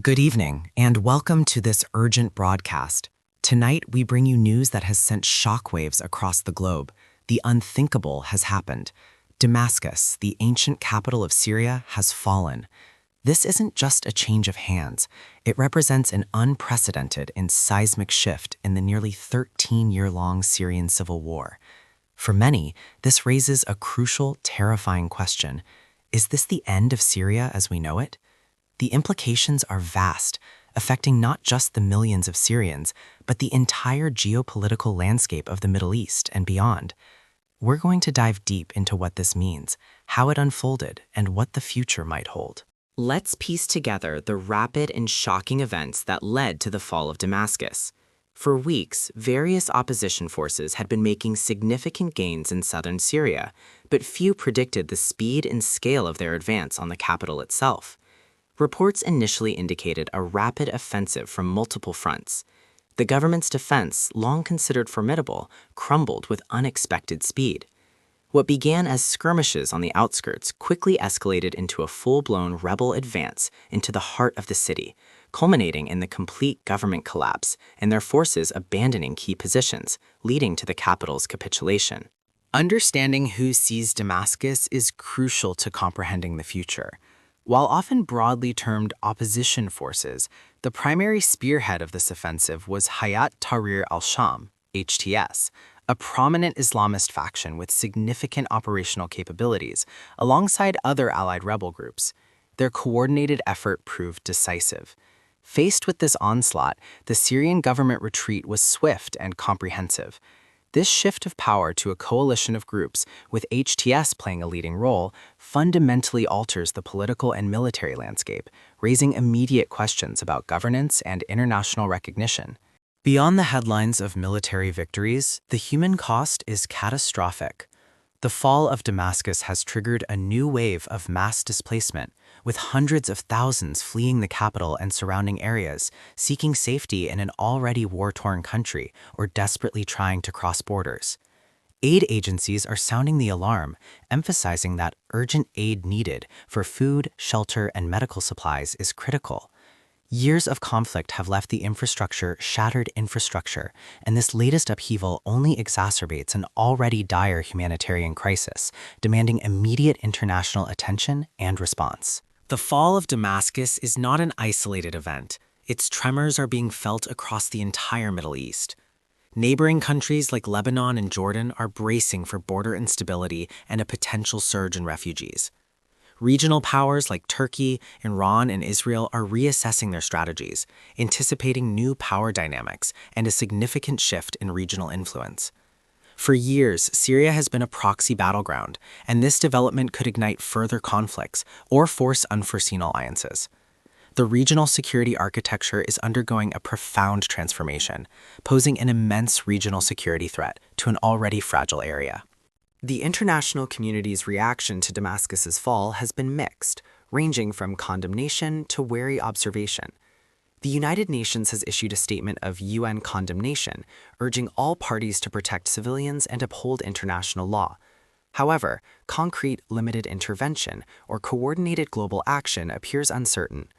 Good evening, and welcome to this urgent broadcast. Tonight, we bring you news that has sent shockwaves across the globe. The unthinkable has happened. Damascus, the ancient capital of Syria, has fallen. This isn't just a change of hands. It represents an unprecedented and seismic shift in the nearly 13-year-long Syrian civil war. For many, this raises a crucial, terrifying question. Is this the end of Syria as we know it? The implications are vast, affecting not just the millions of Syrians, but the entire geopolitical landscape of the Middle East and beyond. We're going to dive deep into what this means, how it unfolded, and what the future might hold. Let's piece together the rapid and shocking events that led to the fall of Damascus. For weeks, various opposition forces had been making significant gains in southern Syria, but few predicted the speed and scale of their advance on the capital itself. Reports initially indicated a rapid offensive from multiple fronts. The government's defense, long considered formidable, crumbled with unexpected speed. What began as skirmishes on the outskirts quickly escalated into a full-blown rebel advance into the heart of the city, culminating in the complete government collapse and their forces abandoning key positions, leading to the capital's capitulation. Understanding who seized Damascus is crucial to comprehending the future. While often broadly termed opposition forces, the primary spearhead of this offensive was Hayat Tahrir al-Sham, HTS, a prominent Islamist faction with significant operational capabilities, alongside other allied rebel groups. Their coordinated effort proved decisive. Faced with this onslaught, the Syrian government retreat was swift and comprehensive. This shift of power to a coalition of groups, with HTS playing a leading role, fundamentally alters the political and military landscape, raising immediate questions about governance and international recognition. Beyond the headlines of military victories, the human cost is catastrophic. The fall of Damascus has triggered a new wave of mass displacement, with hundreds of thousands fleeing the capital and surrounding areas, seeking safety in an already war-torn country or desperately trying to cross borders. Aid agencies are sounding the alarm, emphasizing that urgent aid needed for food, shelter, and medical supplies is critical. Years of conflict have left the shattered infrastructure, and this latest upheaval only exacerbates an already dire humanitarian crisis, demanding immediate international attention and response. The fall of Damascus is not an isolated event. Its tremors are being felt across the entire Middle East. Neighboring countries like Lebanon and Jordan are bracing for border instability and a potential surge in refugees. Regional powers like Turkey, Iran, and Israel are reassessing their strategies, anticipating new power dynamics and a significant shift in regional influence. For years, Syria has been a proxy battleground, and this development could ignite further conflicts or force unforeseen alliances. The regional security architecture is undergoing a profound transformation, posing an immense regional security threat to an already fragile area. The international community's reaction to Damascus's fall has been mixed, ranging from condemnation to wary observation. The United Nations has issued a statement of UN condemnation, urging all parties to protect civilians and uphold international law. However, concrete limited intervention or coordinated global action appears uncertain.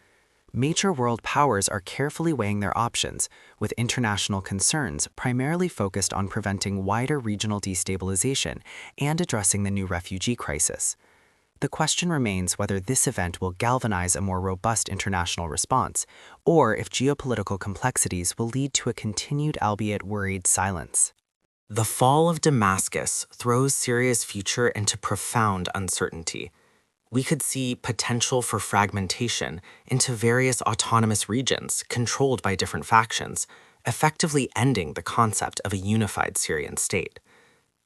Major world powers are carefully weighing their options, with international concerns primarily focused on preventing wider regional destabilization and addressing the new refugee crisis. The question remains whether this event will galvanize a more robust international response, or if geopolitical complexities will lead to a continued, albeit worried, silence. The fall of Damascus throws Syria's future into profound uncertainty. We could see potential for fragmentation into various autonomous regions controlled by different factions, effectively ending the concept of a unified Syrian state.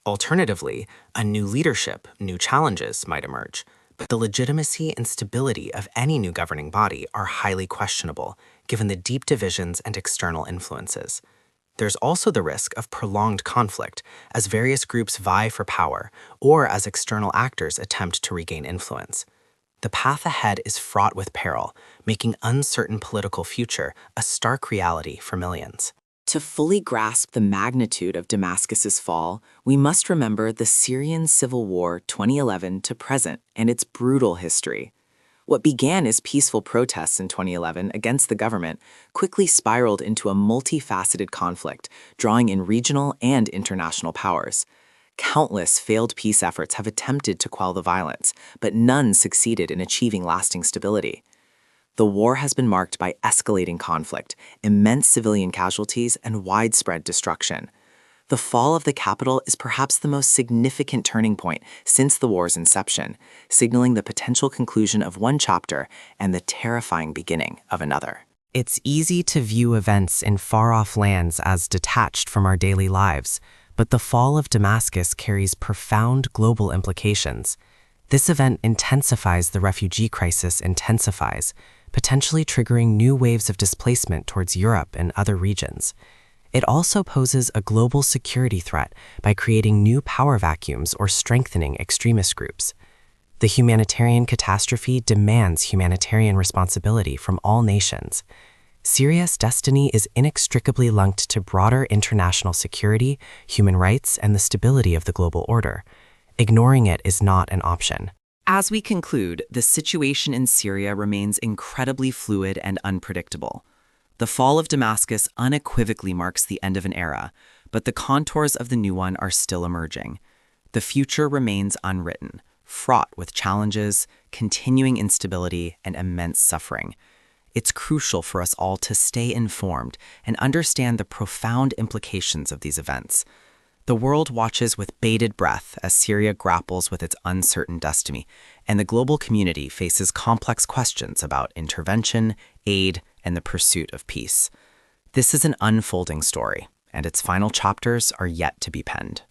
Alternatively, a new leadership, new challenges might emerge, but the legitimacy and stability of any new governing body are highly questionable, given the deep divisions and external influences. There's also the risk of prolonged conflict as various groups vie for power or as external actors attempt to regain influence. The path ahead is fraught with peril, making uncertain political future a stark reality for millions. To fully grasp the magnitude of Damascus's fall, we must remember the Syrian civil war 2011 to present and its brutal history. What began as peaceful protests in 2011 against the government quickly spiraled into a multifaceted conflict, drawing in regional and international powers. Countless failed peace efforts have attempted to quell the violence, but none succeeded in achieving lasting stability. The war has been marked by escalating conflict, immense civilian casualties, and widespread destruction. The fall of the capital is perhaps the most significant turning point since the war's inception, signaling the potential conclusion of one chapter and the terrifying beginning of another. It's easy to view events in far-off lands as detached from our daily lives, but the fall of Damascus carries profound global implications. This event intensifies the refugee crisis, potentially triggering new waves of displacement towards Europe and other regions. It also poses a global security threat by creating new power vacuums or strengthening extremist groups. The humanitarian catastrophe demands humanitarian responsibility from all nations. Syria's destiny is inextricably linked to broader international security, human rights, and the stability of the global order. Ignoring it is not an option. As we conclude, the situation in Syria remains incredibly fluid and unpredictable. The fall of Damascus unequivocally marks the end of an era, but the contours of the new one are still emerging. The future remains unwritten, fraught with challenges, continuing instability, and immense suffering. It's crucial for us all to stay informed and understand the profound implications of these events. The world watches with bated breath as Syria grapples with its uncertain destiny, and the global community faces complex questions about intervention, aid, and the pursuit of peace. This is an unfolding story, and its final chapters are yet to be penned.